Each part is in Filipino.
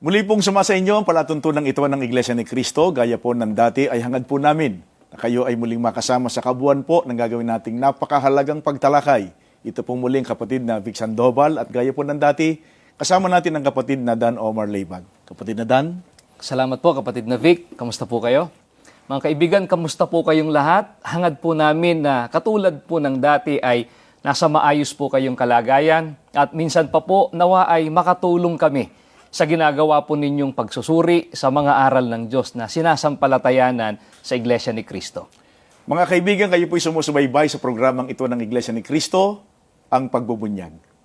Muli pong sumasa inyo ang palatuntunang ito ng Iglesia ni Cristo, gaya po ng dati ay hangad po namin na kayo ay muling makasama sa kabuuan po ng gagawin nating napakahalagang pagtalakay. Ito pong muling kapatid na Vic Sandoval at gaya po ng dati, kasama natin ang kapatid na Dan Omar Leibag. Kapatid na Dan. Salamat po kapatid na Vic. Kamusta po kayo? Mga kaibigan, kamusta po kayong lahat? Hangad po namin na katulad po ng dati ay nasa maayos po kayong kalagayan at minsan pa po nawa ay makatulong kami sa ginagawa po ninyong pagsusuri sa mga aral ng Diyos na sinasampalatayanan sa Iglesia ni Cristo. Mga kaibigan, kayo po'y sumusubaybay sa programang ito ng Iglesia ni Cristo, ang Pagbubunyag.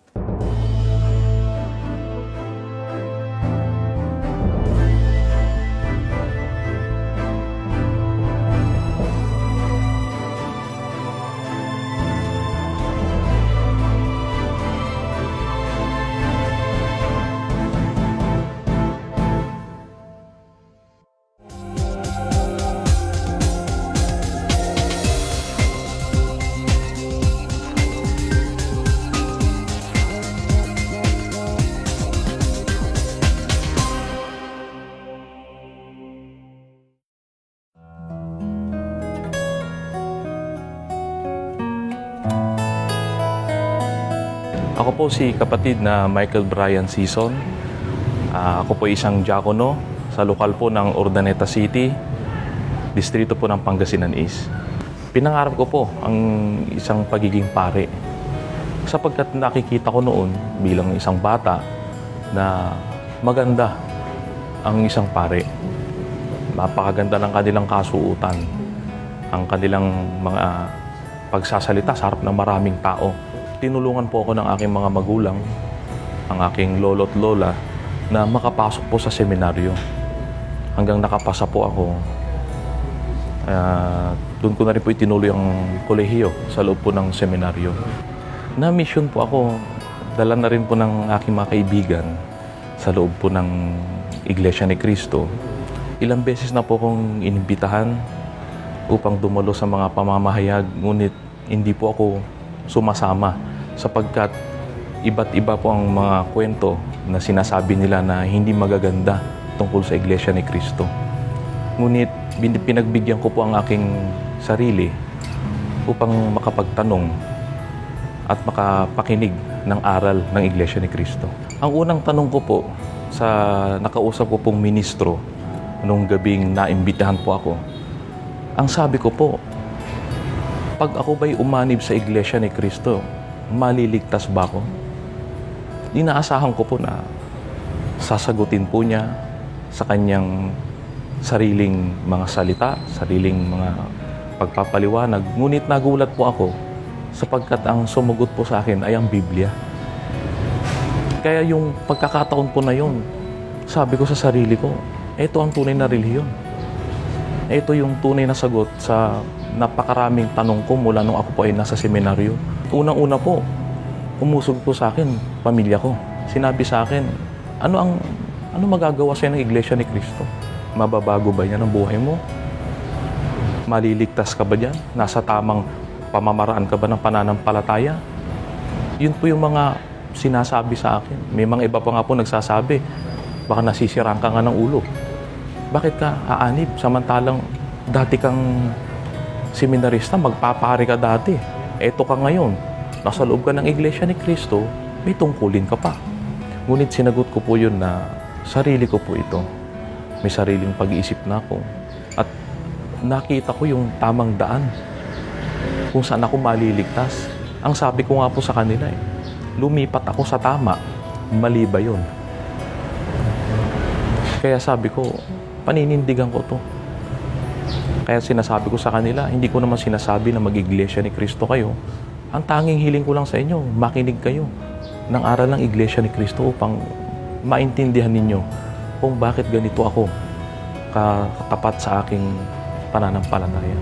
Ako po si kapatid na Michael Brian Sison. Ako po isang diakono sa lokal po ng Urdaneta City, distrito po ng Pangasinan East. Pinangarap ko po ang isang pagiging pare sapagkat nakikita ko noon bilang isang bata na maganda ang isang pare. Napakaganda ng kanilang kasuutan, ang kanilang mga pagsasalita sa harap ng maraming tao. Tinulungan po ako ng aking mga magulang, ang aking lolo't lola, na makapasok po sa seminaryo. Hanggang nakapasa po ako. Doon ko na rin po itinuloy ang kolehiyo sa loob po ng seminaryo. Na-mission po ako, dala na rin po ng aking mga kaibigan sa loob po ng Iglesia ni Cristo. Ilang beses na po akong inimbitahan upang dumalo sa mga pamamahayag, ngunit hindi po ako sumasama sapagkat iba't iba po ang mga kwento na sinasabi nila na hindi magaganda tungkol sa Iglesia ni Cristo. Ngunit pinagbigyan ko po ang aking sarili upang makapagtanong at makapakinig ng aral ng Iglesia ni Cristo. Ang unang tanong ko po sa nakausap ko pong ministro nung gabing naimbitahan po ako, ang sabi ko po, pag ako ba'y umanib sa Iglesia ni Cristo, maliligtas ba ako? Inaasahan ko po na sasagutin po niya sa kanyang sariling mga salita, sariling mga pagpapaliwanag. Ngunit nagulat po ako sapagkat ang sumugot po sa akin ay ang Biblia. Kaya yung pagkakataon po na yun, sabi ko sa sarili ko, ito ang tunay na relihiyon. Ito yung tunay na sagot sa napakaraming tanong ko mula nung ako po ay nasa seminaryo. Unang-una po, umusog po sa akin, pamilya ko. Sinabi sa akin, ano magagawa sa'yo ng Iglesia ni Cristo? Mababago ba yan ang buhay mo? Maliligtas ka ba dyan? Nasa tamang pamamaraan ka ba ng pananampalataya? Yun po yung mga sinasabi sa akin. May mga iba pa nga po nagsasabi, baka nasisiraan ka nga ng ulo. Bakit ka aanib? Samantalang dati kang seminarista, magpapari ka dati. Eto ka ngayon, nasa loob ka ng Iglesia ni Cristo, may tungkulin ka pa. Ngunit sinagot ko po yun na sarili ko po ito. May sariling pag-iisip na ako. At nakita ko yung tamang daan kung saan ako maliligtas. Ang sabi ko nga po sa kanila, lumipat ako sa tama, mali ba yun? Kaya sabi ko, paninindigan ko to. Kaya sinasabi ko sa kanila, hindi ko naman sinasabi na mag-Iglesia ni Cristo kayo. Ang tanging hiling ko lang sa inyo, makinig kayo ng aral ng Iglesia ni Cristo upang maintindihan ninyo kung bakit ganito ako katapat sa aking pananampalataya.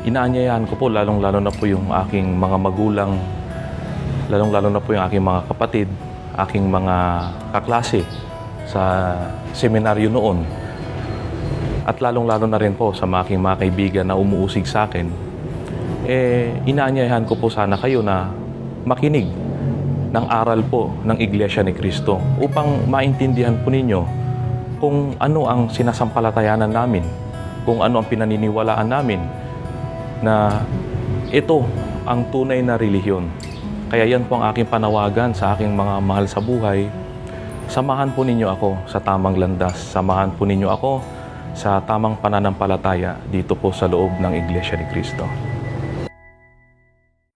Inaanyayahan ko po, lalong-lalo na po yung aking mga magulang, lalong-lalo na po yung aking mga kapatid, aking mga kaklase sa seminaryo noon. At lalong-lalo na rin po sa aking mga kaibigan na umuusig sa akin, inaanyayahan ko po sana kayo na makinig ng aral po ng Iglesia ni Cristo upang maintindihan po ninyo kung ano ang sinasampalatayanan namin, kung ano ang pinaniniwalaan namin na ito ang tunay na relihiyon. Kaya yan po ang aking panawagan sa aking mga mahal sa buhay. Samahan po ninyo ako sa tamang landas. Samahan po ninyo ako sa tamang pananampalataya dito po sa loob ng Iglesia ni Cristo.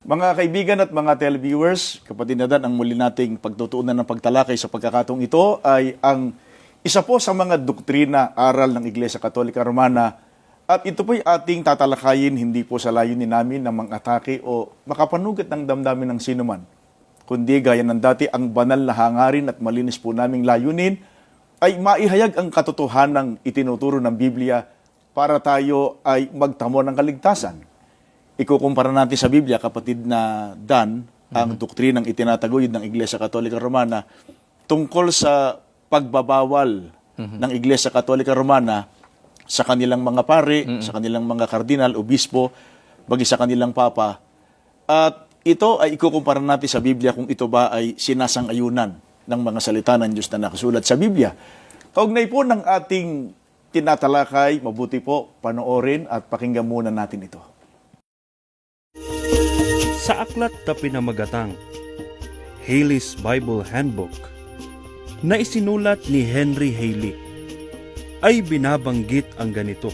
Mga kaibigan at mga televiewers, kapatid na Dan, ang muli nating pagtutuunan ng pagtalakay sa pagkakataong ito ay ang isa po sa mga doktrina, aral ng Iglesia Katolika Romana. At ito po'y ating tatalakayin hindi po sa layunin namin na mang-atake o makapanugat ng damdamin ng sinuman. Kundi gaya ng dati, ang banal na hangarin at malinis po naming layunin ay maihayag ang katotohanang itinuturo ng Biblia para tayo ay magtamo ng kaligtasan. Ikukumpara natin sa Biblia, kapatid na Dan, ang doktrinang itinataguyod ng Iglesia Katolika Romana tungkol sa pagbabawal ng Iglesia Katolika Romana sa kanilang mga pari, sa kanilang mga kardinal, obispo, bagi sa kanilang papa. At ito ay ikukumpara natin sa Biblia kung ito ba ay sinasang-ayunan ng mga salita ng Diyos na nakasulat sa Biblia. Kaugnay po ng ating tinatalakay, mabuti po panoorin at pakinggan muna natin ito. Sa aklat na pinamagatang Halley's Bible Handbook na isinulat ni Henry Halley ay binabanggit ang ganito: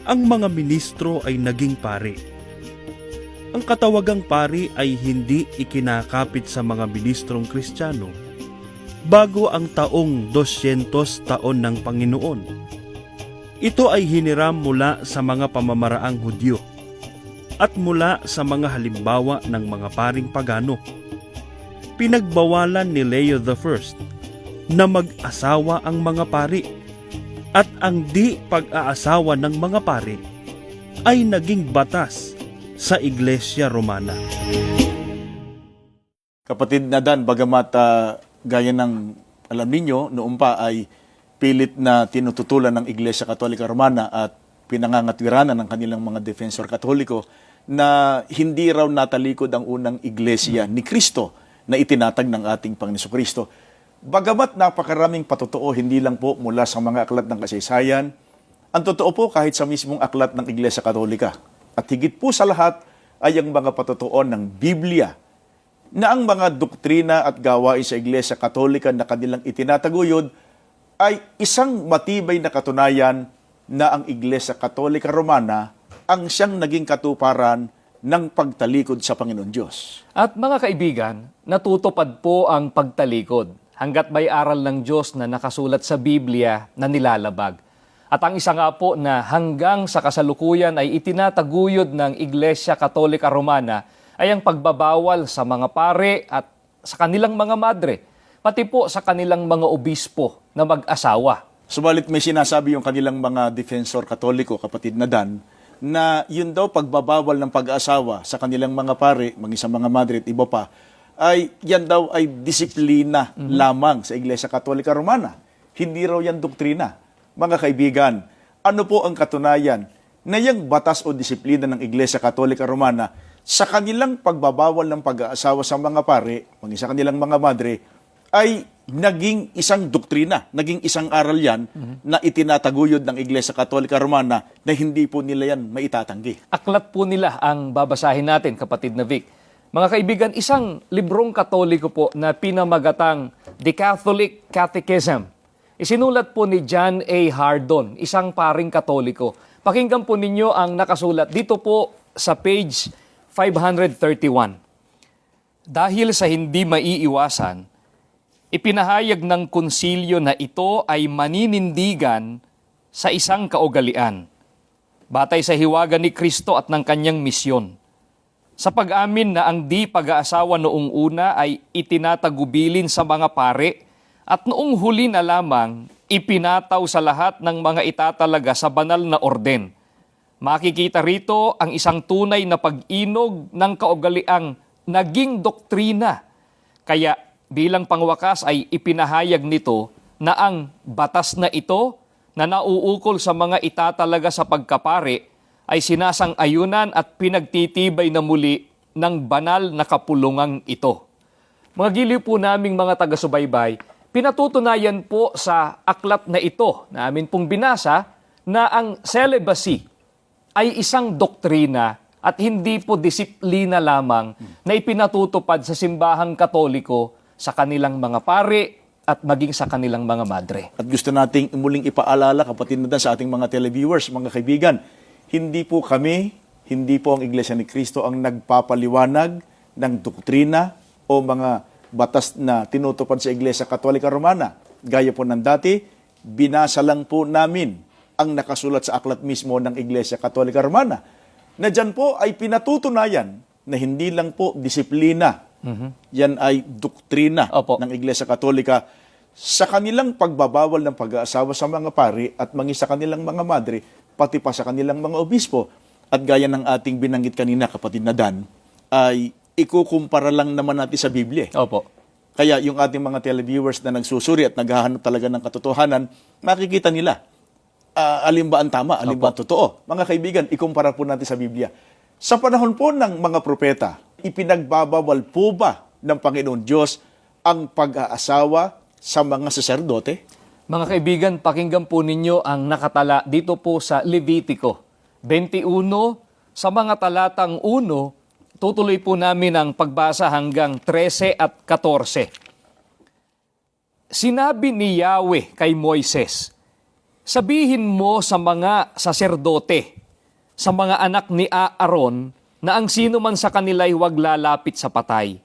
ang mga ministro ay naging pari. Ang katawagang pari ay hindi ikinakapit sa mga ministrong Kristiyano bago ang taong 200 taon ng Panginoon. Ito ay hiniram mula sa mga pamamaraang Hudyo at mula sa mga halimbawa ng mga paring pagano. Pinagbawalan ni Leo I na mag-asawa ang mga pari, at ang di pag-aasawa ng mga pari ay naging batas sa Iglesia Romana. Kapatid na Dan, bagamat gaya ng alam ninyo, noon pa ay pilit na tinututulan ng Iglesia Katolika Romana at pinangangatwiranan ng kanilang mga defensor katoliko na hindi raw natalikod ang unang Iglesia ni Cristo na itinatag ng ating Panginoon Kristo. Bagamat napakaraming patotoo, hindi lang po mula sa mga aklat ng kasaysayan, ang totoo po kahit sa mismong aklat ng Iglesia Katolika. At higit po sa lahat ay ang mga patotoo ng Biblia na ang mga doktrina at gawain sa Iglesia Katolika na kanilang itinataguyod ay isang matibay na katunayan na ang Iglesia Katolika Romana ang siyang naging katuparan ng pagtalikod sa Panginoon Diyos. At mga kaibigan, natutupad po ang pagtalikod hanggat may aral ng Diyos na nakasulat sa Biblia na nilalabag. At ang isa nga po na hanggang sa kasalukuyan ay itinataguyod ng Iglesia Katolika Romana ay ang pagbabawal sa mga pare at sa kanilang mga madre, pati po sa kanilang mga obispo na mag-asawa. Subalit may sinasabi yung kanilang mga defensor katoliko, kapatid na Dan, na yun daw pagbabawal ng pag-asawa sa kanilang mga pare, maging sa mga madre at iba pa, ay yan daw ay disiplina lamang sa Iglesia Katolika Romana. Hindi raw yan doktrina. Mga kaibigan, ano po ang katunayan na yung batas o disiplina ng Iglesia Katolika Romana sa kanilang pagbabawal ng pag-aasawa sa mga pare, maging sa kanilang mga madre, ay naging isang doktrina, naging isang aral yan na itinataguyod ng Iglesia Katolika Romana na hindi po nila yan maitatanggi. Aklat po nila ang babasahin natin, kapatid na Vic. Mga kaibigan, isang librong katoliko po na pinamagatang The Catholic Catechism. Isinulat po ni John A. Hardon, isang paring katoliko. Pakinggan po ninyo ang nakasulat dito po sa page 531. Dahil sa hindi maiiwasan, ipinahayag ng konsilyo na ito ay maninindigan sa isang kaugalian, batay sa hiwaga ni Kristo at ng kanyang misyon. Sa pag-amin na ang di pag-aasawa noong una ay itinatagubilin sa mga pare at noong huli na lamang ipinataw sa lahat ng mga itatalaga sa banal na orden. Makikita rito ang isang tunay na pag-inog ng kaugaliang naging doktrina. Kaya bilang pangwakas ay ipinahayag nito na ang batas na ito na nauukol sa mga itatalaga sa pagkapare ay sinasang-ayunan at pinagtitibay na muli ng banal na kapulungang ito. Mga giliw po naming mga taga-subaybay, pinatutunayan po sa aklat na ito na amin pong binasa na ang celibacy ay isang doktrina at hindi po disiplina lamang na ipinatutupad sa simbahang Katoliko sa kanilang mga pari at maging sa kanilang mga madre. At gusto nating muling ipaalala, kapatid na sa ating mga televiewers, mga kaibigan, hindi po kami, hindi po ang Iglesia ni Cristo ang nagpapaliwanag ng doktrina o mga batas na tinutupad sa Iglesia Katolika Romana. Gaya po ng dati, binasa lang po namin ang nakasulat sa aklat mismo ng Iglesia Katolika Romana. Na dyan po ay pinatutunayan na hindi lang po disiplina, yan ay doktrina Opo. ng Iglesia Katolika sa kanilang pagbabawal ng pag-aasawa sa mga pari at maging sa kanilang mga madre, pati pa sa kanilang mga obispo. At gaya ng ating binanggit kanina, kapatid na Dan, ay ikukumpara lang naman natin sa Biblia. Opo. Kaya yung ating mga televiewers na nagsusuri at naghahanap talaga ng katotohanan, makikita nila alin ba ang tama, alin ba ang totoo. Mga kaibigan, ikumpara po natin sa Biblia. Sa panahon po ng mga propeta, ipinagbabawal po ba ng Panginoon Diyos ang pag-aasawa sa mga saserdote? Mga kaibigan, pakinggan po ninyo ang nakatala dito po sa Levitico 21, sa mga talatang 1, tutuloy po namin ang pagbasa hanggang 13 at 14. Sinabi ni Yahweh kay Moises, sabihin mo sa mga saserdote, sa mga anak ni Aaron, na ang sino man sa kanila'y huwag lalapit sa patay.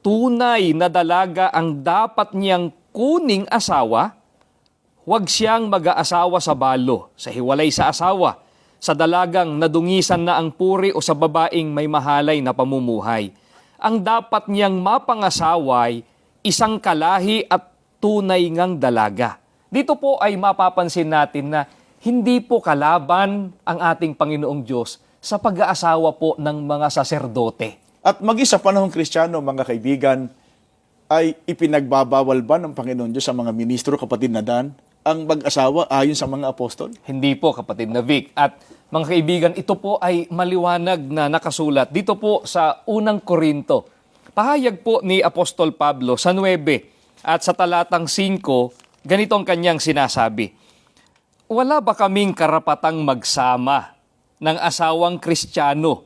Tunay na dalaga ang dapat niyang kuning asawa, huwag siyang mag-aasawa sa balo, sa hiwalay sa asawa, sa dalagang nadungisan na ang puri o sa babaeng may mahalay na pamumuhay. Ang dapat niyang mapangasaway, isang kalahi at tunay ngang dalaga. Dito po ay mapapansin natin na hindi po kalaban ang ating Panginoong Diyos sa pag-aasawa po ng mga saserdote. At maging sa panahong Kristiyano, mga kaibigan, ay ipinagbabawal ba ng Panginoon Diyos sa mga ministro, kapatid na Dan, ang mag-asawa ayon sa mga apostol? Hindi po, kapatid na Vic. At mga kaibigan, ito po ay maliwanag na nakasulat dito po sa unang Korinto. Pahayag po ni Apostol Pablo sa 9 at sa talatang 5, ganito ang kanyang sinasabi. Wala ba kaming karapatang magsama ng asawang Kristiyano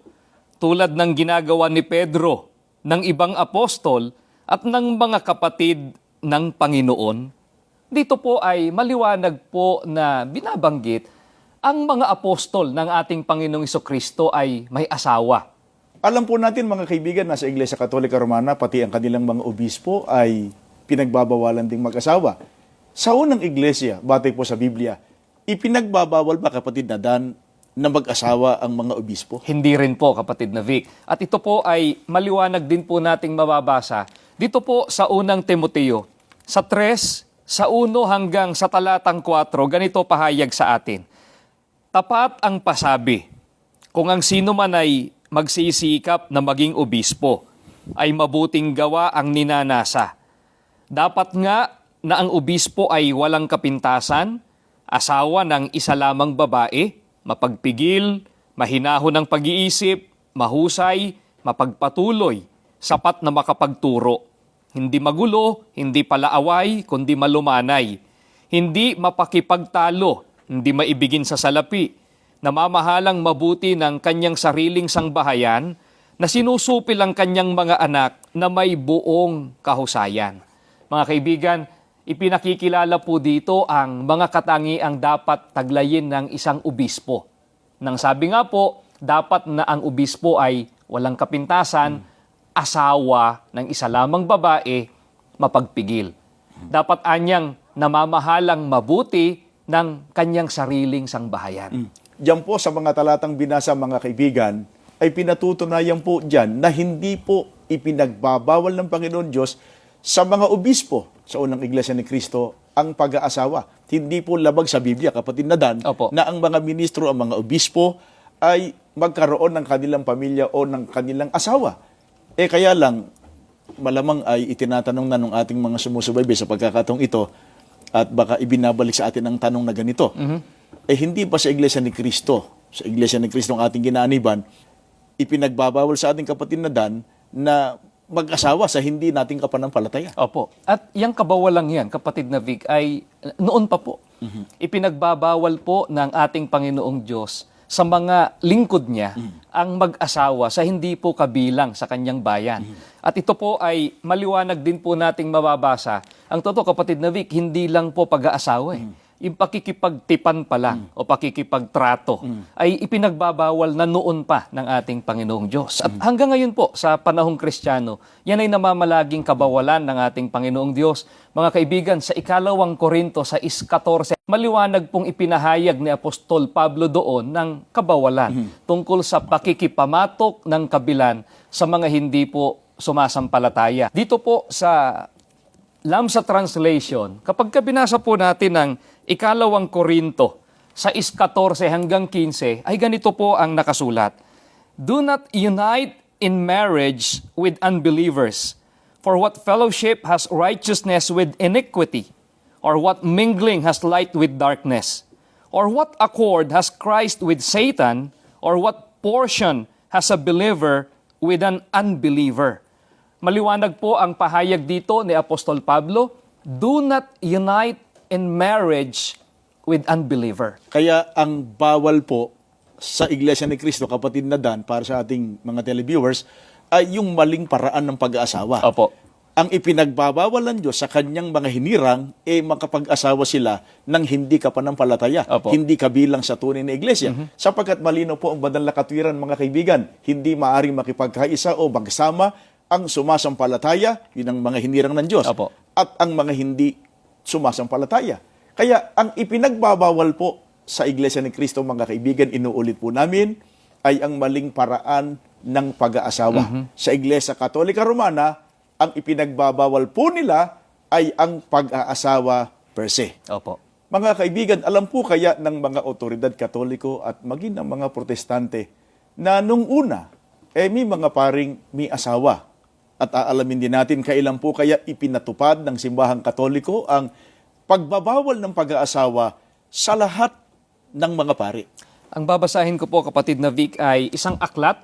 tulad ng ginagawa ni Pedro, ng ibang apostol at ng mga kapatid ng Panginoon? Dito po ay maliwanag po na binabanggit ang mga apostol ng ating Panginoong Jesucristo ay may asawa. Alam po natin, mga kaibigan, na sa Iglesia Katolika Romana, pati ang kanilang mga obispo ay pinagbabawalan ding mag-asawa. Sa unang iglesia, batay po sa Biblia, ipinagbabawal ba, kapatid na Dan, na mag-asawa ang mga obispo? Hindi rin po, kapatid na Vic. At ito po ay maliwanag din po nating mababasa dito po sa unang Timoteo, sa 3, sa 1 hanggang sa talatang 4, ganito pahayag sa atin. Tapat ang pasabi, kung ang sino man ay magsisikap na maging obispo, ay mabuting gawa ang ninanasa. Dapat nga na ang obispo ay walang kapintasan, asawa ng isa lamang babae, mapagpigil, mahinahon ng pag-iisip, mahusay, mapagpatuloy, sapat na makapagturo. Hindi magulo, hindi palaaway, kundi malumanay. Hindi mapakipagtalo, hindi maibigin sa salapi. Namamahalang mabuti ng kanyang sariling sangbahayan, na sinusupil ang kanyang mga anak na may buong kahusayan. Mga kaibigan, ipinakikilala po dito ang mga katangiang dapat taglayin ng isang obispo. Nang sabi nga po, dapat na ang obispo ay walang kapintasan, asawa ng isa lamang babae, mapagpigil. Dapat anyang namamahalang mabuti ng kanyang sariling sangbahayan. Diyan po sa mga talatang binasa, mga kaibigan, ay pinatutunayan po diyan na hindi po ipinagbabawal ng Panginoon Diyos sa mga obispo sa unang Iglesia ni Cristo ang pag-aasawa. Hindi po labag sa Biblia, kapatid na Dan, Opo. na ang mga ministro, ang mga obispo ay magkaroon ng kanilang pamilya o ng kanilang asawa. Kaya lang, malamang ay itinatanong na ng ating mga sumusubaybay sa pagkakataong ito at baka ibinabalik sa atin ang tanong na ganito. Hindi ba sa Iglesia ni Cristo, ang ating ginaaniban, ipinagbabawal sa ating kapatid na Dan na mag-asawa sa hindi nating kapanampalataya. Opo. At yung kabawalang yan, kapatid na Vic, ay noon pa po. Ipinagbabawal po ng ating Panginoong Diyos sa mga lingkod niya ang mag-asawa sa hindi po kabilang sa kanyang bayan. At ito po ay maliwanag din po nating mababasa. Ang totoo, kapatid na Vic, hindi lang po pag-aasawa Yung pakikipagtipan pa lang o pakikipagtrato ay ipinagbabawal na noon pa ng ating Panginoong Diyos. At hanggang ngayon po, sa panahong Kristiyano, yan ay namamalaging kabawalan ng ating Panginoong Diyos. Mga kaibigan, sa 2 Korinto sa 14, maliwanag pong ipinahayag ni Apostol Pablo doon ng kabawalan tungkol sa pakikipamatok ng kabilan sa mga hindi po sumasampalataya. Dito po sa Lamsa Translation, kapag binasa po natin ng 2 Korinto sa 14 hanggang 15, ay ganito po ang nakasulat. Do not unite in marriage with unbelievers, for what fellowship has righteousness with iniquity? Or what mingling has light with darkness? Or what accord has Christ with Satan? Or what portion has a believer with an unbeliever? Maliwanag po ang pahayag dito ni Apostol Pablo, do not unite in marriage with unbeliever. Kaya ang bawal po sa Iglesia ni Cristo, kapatid na Dan, para sa ating mga televiewers, ay yung maling paraan ng pag-aasawa. Opo. Ang ipinagbabawal ng Diyos sa kanyang mga hinirang, makapag-asawa sila ng hindi kapanampalataya, Opo. hindi kabilang sa tunay na iglesia. Sapagkat malino po ang banal na katwiran, mga kaibigan, hindi maaring makipagkaisa o magsama ang sumasampalataya, yun ang mga hinirang ng Diyos, Opo. at ang mga hindi sumasampalataya. Kaya ang ipinagbabawal po sa Iglesia ni Cristo, mga kaibigan, inuulit po namin, ay ang maling paraan ng pag-aasawa. Sa Iglesia Katolika Romana, ang ipinagbabawal po nila ay ang pag-aasawa per se. Opo. Mga kaibigan, alam po kaya ng mga otoridad Katoliko at maging ng mga Protestante na nung una, may mga paring may asawa. At aalamin din natin kailan po kaya ipinatupad ng simbahang Katoliko ang pagbabawal ng pag-aasawa sa lahat ng mga pari. Ang babasahin ko po, kapatid na Vic, ay isang aklat,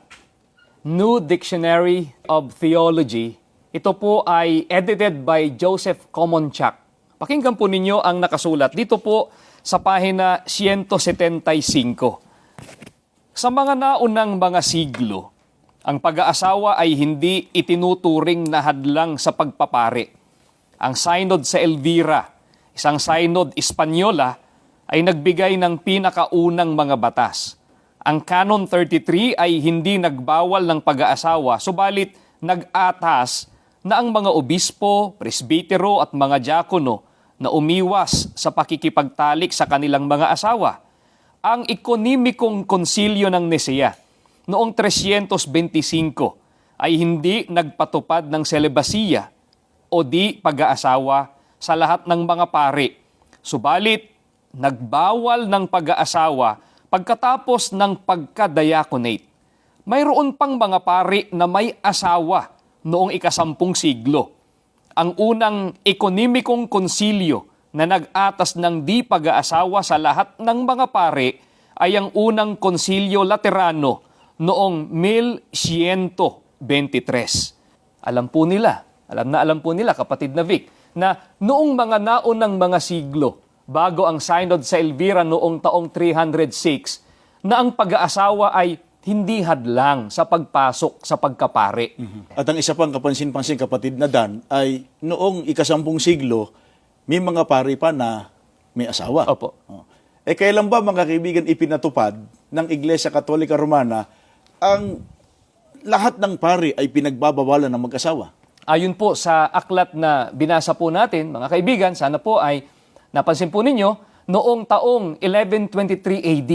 New Dictionary of Theology. Ito po ay edited by Joseph Komonchak. Pakinggan po ninyo ang nakasulat dito po sa pahina 175. Sa mga naunang mga siglo, ang pag-aasawa ay hindi itinuturing na hadlang sa pagpapari. Ang Synod sa Elvira, isang synod Espanyola, ay nagbigay ng pinakaunang mga batas. Ang Canon 33 ay hindi nagbawal ng pag-aasawa, subalit nag-atas na ang mga obispo, presbitero at mga diakono na umiwas sa pakikipagtalik sa kanilang mga asawa. Ang Ekonomikong Konsilyo ng Nicea noong 325 ay hindi nagpatupad ng selebasiya o di pag-aasawa sa lahat ng mga pari. Subalit, nagbawal ng pag-aasawa pagkatapos ng pagka-diaconate. Mayroon pang mga pari na may asawa noong 10 siglo. Ang unang Ekonomikong Konsilyo na nag-atas ng di pag-aasawa sa lahat ng mga pari ay ang unang Konsilyo Laterano noong 1123. Alam na po nila, kapatid na Vic, na noong mga naunang mga siglo, bago ang Synod sa Elvira noong taong 306, na ang pag-aasawa ay hindi hadlang sa pagpasok sa pagkapari. At ang isa pang kapansin-pansin, kapatid na Dan, ay noong 10 siglo, may mga pari pa na may asawa. Opo. Kailan ba, mga kaibigan, ipinatupad ng Iglesia Katolika Romana ang lahat ng pari ay pinagbabawalan ng mag-asawa? Ayon po sa aklat na binasa po natin, mga kaibigan, sana po ay napansin po ninyo, noong taong 1123 AD,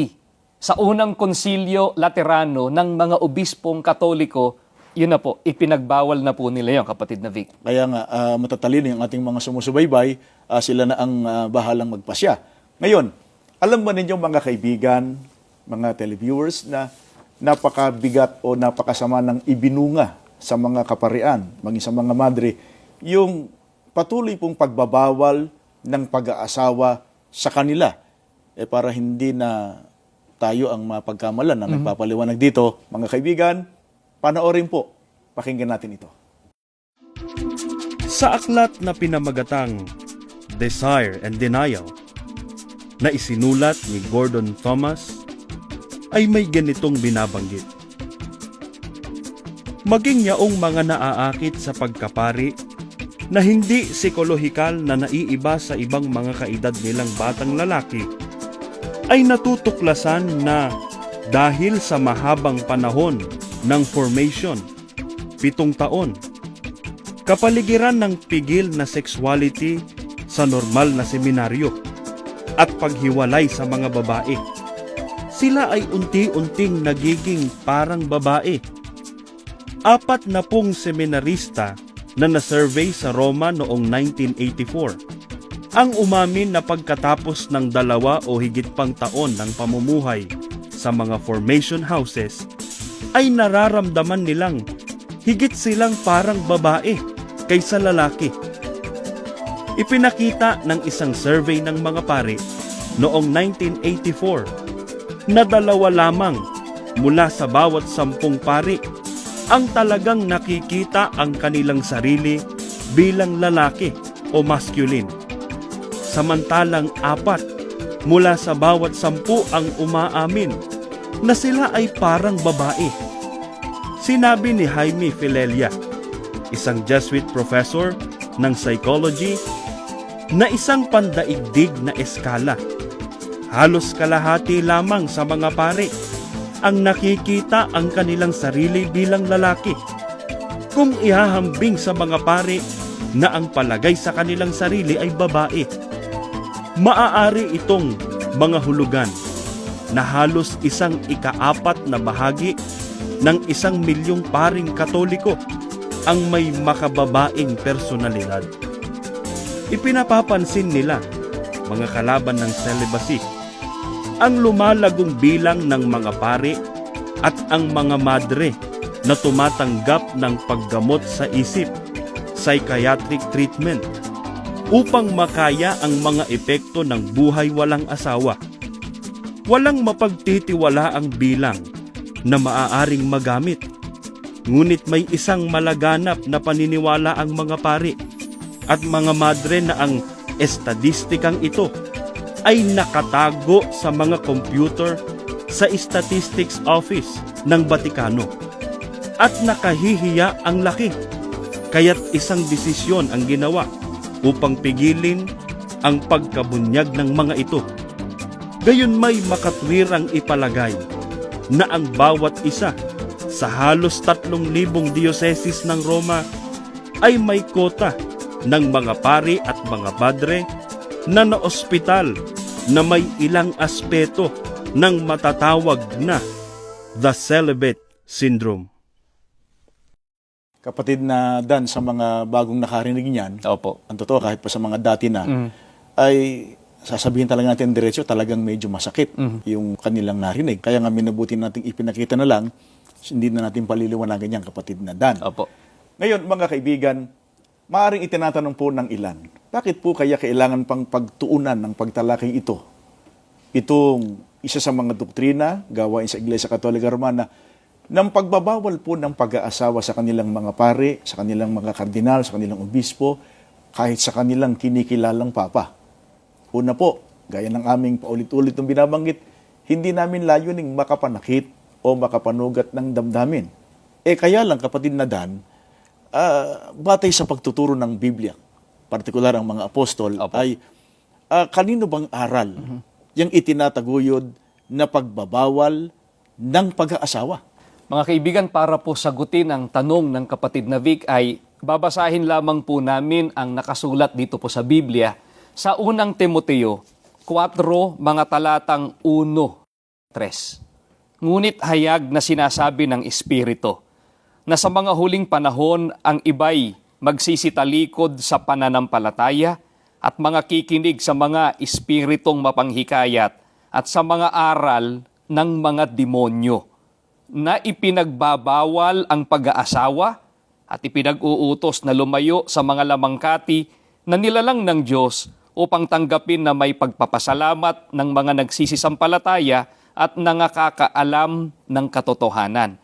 sa unang konsilyo Laterano ng mga obispong Katoliko, yun na po, ipinagbawal na po nila yun, kapatid na Vic. Kaya nga, matatalino yung ating mga sumusubaybay, sila na ang bahalang magpasya. Ngayon, alam ba ninyo, mga kaibigan, mga televiewers, na napakabigat o napakasama ng ibinunga sa mga kaparian, maging sa mga madre, yung patuloy pong pagbabawal ng pag-aasawa sa kanila. Para hindi na tayo ang mapagkamalan na nagpapaliwanag dito, mga kaibigan, panoorin po, pakinggan natin ito. Sa aklat na pinamagatang Desire and Denial na isinulat ni Gordon Thomas ay may ganitong binabanggit. Maging yaong mga naaakit sa pagkapari na hindi psikolohikal na naiiba sa ibang mga kaedad nilang batang lalaki, ay natutuklasan na dahil sa mahabang panahon ng formation, 7 taon, kapaligiran ng pigil na sexuality sa normal na seminaryo at paghiwalay sa mga babae, sila ay unti-unting nagiging parang babae. 40 seminarista na nasurvey sa Roma noong 1984 ang umamin na pagkatapos ng 2 o higit pang taon ng pamumuhay sa mga formation houses ay nararamdaman nilang higit silang parang babae kaysa lalaki. Ipinakita ng isang survey ng mga pari noong 1984 na 2 lamang mula sa bawat 10 pari ang talagang nakikita ang kanilang sarili bilang lalaki o masculine. Samantalang 4 mula sa bawat 10 ang umaamin na sila ay parang babae. Sinabi ni Jaime Filelia, isang Jesuit professor ng psychology, na isang pandaigdig na eskala. Halos kalahati lamang sa mga pari ang nakikita ang kanilang sarili bilang lalaki. Kung ihahambing sa mga pari na ang palagay sa kanilang sarili ay babae, maaari itong mga hulugan na halos 1/4 na bahagi ng 1 milyong paring Katoliko ang may makababaing personalidad. Ipinapapansin nila, mga kalaban ng celibacy, ang lumalagong bilang ng mga pari at ang mga madre na tumatanggap ng paggamot sa isip, psychiatric treatment, upang makaya ang mga epekto ng buhay walang asawa. Walang mapagtitiwala ang bilang na maaaring magamit, ngunit may isang malaganap na paniniwala ang mga pari at mga madre na ang estadistikang ito ay nakatago sa mga computer sa Statistics Office ng Batikano at nakahihiya ang laki. Kaya't isang desisyon ang ginawa upang pigilin ang pagkabunyag ng mga ito. Gayon may makatwirang ipalagay na ang bawat isa sa halos 3,000 diocese ng Roma ay may kota ng mga pari at mga padre na naospital na may ilang aspeto ng matatawag na the celibate syndrome. Kapatid na Dan, sa mga bagong nakarinig niyan, Opo. ang totoo kahit pa sa mga dati na, ay sasabihin talaga natin diretso, talagang medyo masakit yung kanilang narinig. Kaya nga minabuti nating ipinakita na lang, hindi na natin paliliwanagan yan, kapatid na Dan. Opo. Ngayon, mga kaibigan, maaaring itinatanong po ng ilan, bakit po kaya kailangan pang pagtuunan ng pagtalakay ito? Itong isa sa mga doktrina, gawain sa Iglesia Katolika Romana, ng pagbabawal po ng pag-aasawa sa kanilang mga pare, sa kanilang mga kardinal, sa kanilang obispo, kahit sa kanilang kinikilalang papa. Una po, gaya ng aming paulit-ulit ng binabanggit, hindi namin layuning makapanakit o makapanugat ng damdamin. Kaya lang, kapatid na Dan, batay sa pagtuturo ng Biblia, partikular ang mga apostol, Opo. ay kanino bang aral yung itinataguyod na pagbabawal ng pag-aasawa? Mga kaibigan, para po sagutin ang tanong ng kapatid na Vic ay babasahin lamang po namin ang nakasulat dito po sa Biblia sa unang Timoteo 4, mga talatang 1-3. Ngunit hayag na sinasabi ng Espiritu na sa mga huling panahon ang iba'y magsisitalikod sa pananampalataya at mga kikinig sa mga espiritong mapanghikayat at sa mga aral ng mga demonyo, na ipinagbabawal ang pag-aasawa at ipinag-uutos na lumayo sa mga lamangkati na nilalang ng Diyos upang tanggapin na may pagpapasalamat ng mga nagsisisampalataya at nangakakaalam ng katotohanan.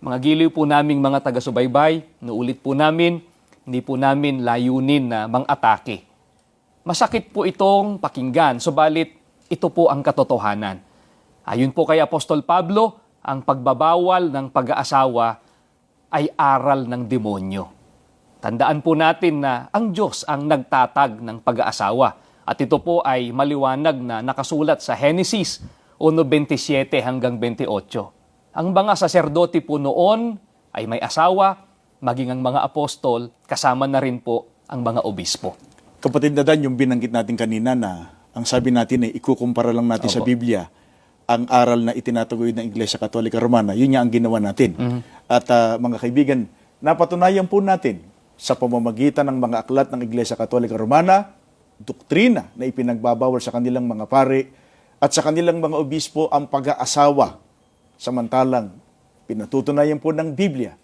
Mga giliw po naming mga taga-subaybay, naulit po namin, Hindi po namin layunin na mang-atake. Masakit po itong pakinggan, subalit ito po ang katotohanan. Ayon po kay Apostol Pablo, ang pagbabawal ng pag-aasawa ay aral ng demonyo. Tandaan po natin na ang Diyos ang nagtatag ng pag-aasawa. At ito po ay maliwanag na nakasulat sa Genesis 1:27 hanggang 28. Ang mga saserdote po noon ay may asawa, maging ang mga apostol, kasama na rin po ang mga obispo. Kapatid na Dan, yung binanggit natin kanina na ang sabi natin ay ikukumpara lang natin sa Biblia ang aral na itinataguyod ng Iglesia Katolika Romana. Yun nga ang ginawa natin. At mga kaibigan, napatunayan po natin sa pamamagitan ng mga aklat ng Iglesia Katolika Romana, doktrina na ipinagbabawal sa kanilang mga pare at sa kanilang mga obispo ang pag-aasawa. Samantalang, pinatutunayan po ng Biblia,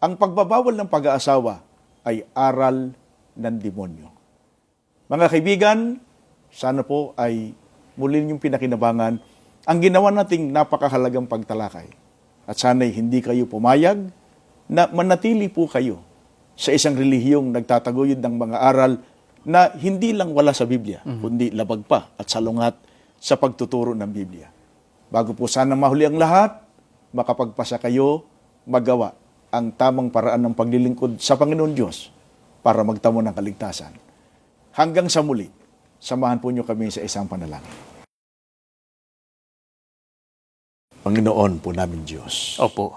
ang pagbabawal ng pag-aasawa ay aral ng demonyo. Mga kaibigan, sana po ay muli ninyong pinakinabangan ang ginawa nating napakahalagang pagtalakay. At sana'y hindi kayo pumayag na manatili po kayo sa isang relihiyong nagtataguyod ng mga aral na hindi lang wala sa Biblia, kundi labag pa at salungat sa pagtuturo ng Biblia. Bago po sana mahuli ang lahat, makapagpasa kayo magawa ang tamang paraan ng paglilingkod sa Panginoon Diyos para magtamo ng kaligtasan. Hanggang sa muli, samahan po niyo kami sa isang panalangin. Panginoon po namin Diyos, Opo.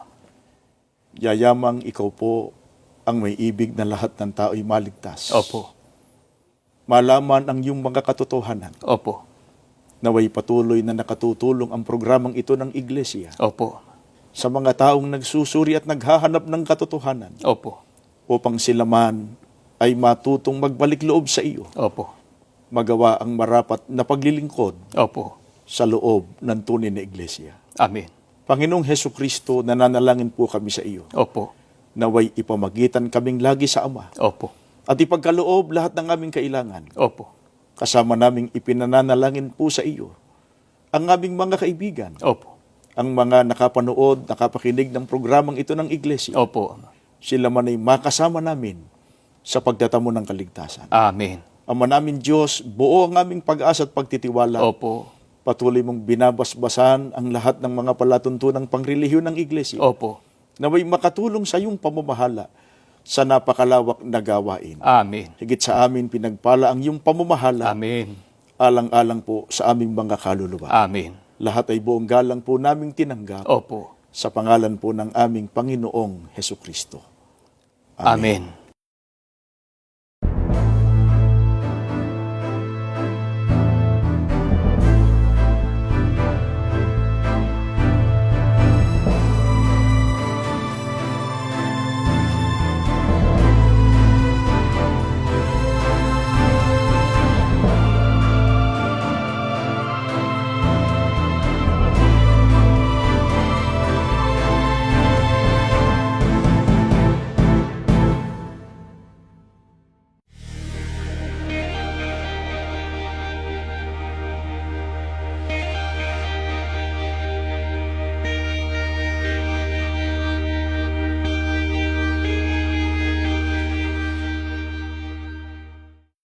yayamang ikaw po ang may ibig na lahat ng tao'y maligtas. Opo. Malaman ang iyong mga katotohanan. Opo. Naway patuloy na nakatutulong ang programang ito ng Iglesia Opo. sa mga taong nagsusuri at naghahanap ng katotohanan Opo. upang sila man ay matutong magbalik loob sa iyo, Opo. magawa ang marapat na paglilingkod Opo. sa loob ng tunay na Iglesia. Amen. Panginoong Hesus Kristo, nananalangin po kami sa iyo. Opo. Naway ipamagitan kaming lagi sa Ama Opo. at ipagkaloob lahat ng aming kailangan. Opo. Kasama naming ipinananalangin po sa iyo ang aming mga kaibigan, Opo. ang mga nakapanood, nakapakinig ng programang ito ng Iglesia. Opo. Sila man ay makasama namin sa pagtatamo ng kaligtasan. Amen. Ama namin Diyos, buo ang aming pag-asa at pagtitiwala. Opo. Patuloy mong binabasbasan ang lahat ng mga palatuntunang pangrelihiyon ng Iglesia. Opo. Naway makatulong sa iyong pamamahala sa napakalawak na gawain. Amen. Higit sa amin pinagpala ang iyong pamamahala, Amen. alang-alang po sa aming mga kaluluwa. Amen. Lahat ay buong galang po naming tinanggap Opo. sa pangalan po ng aming Panginoong Hesus Kristo. Amen.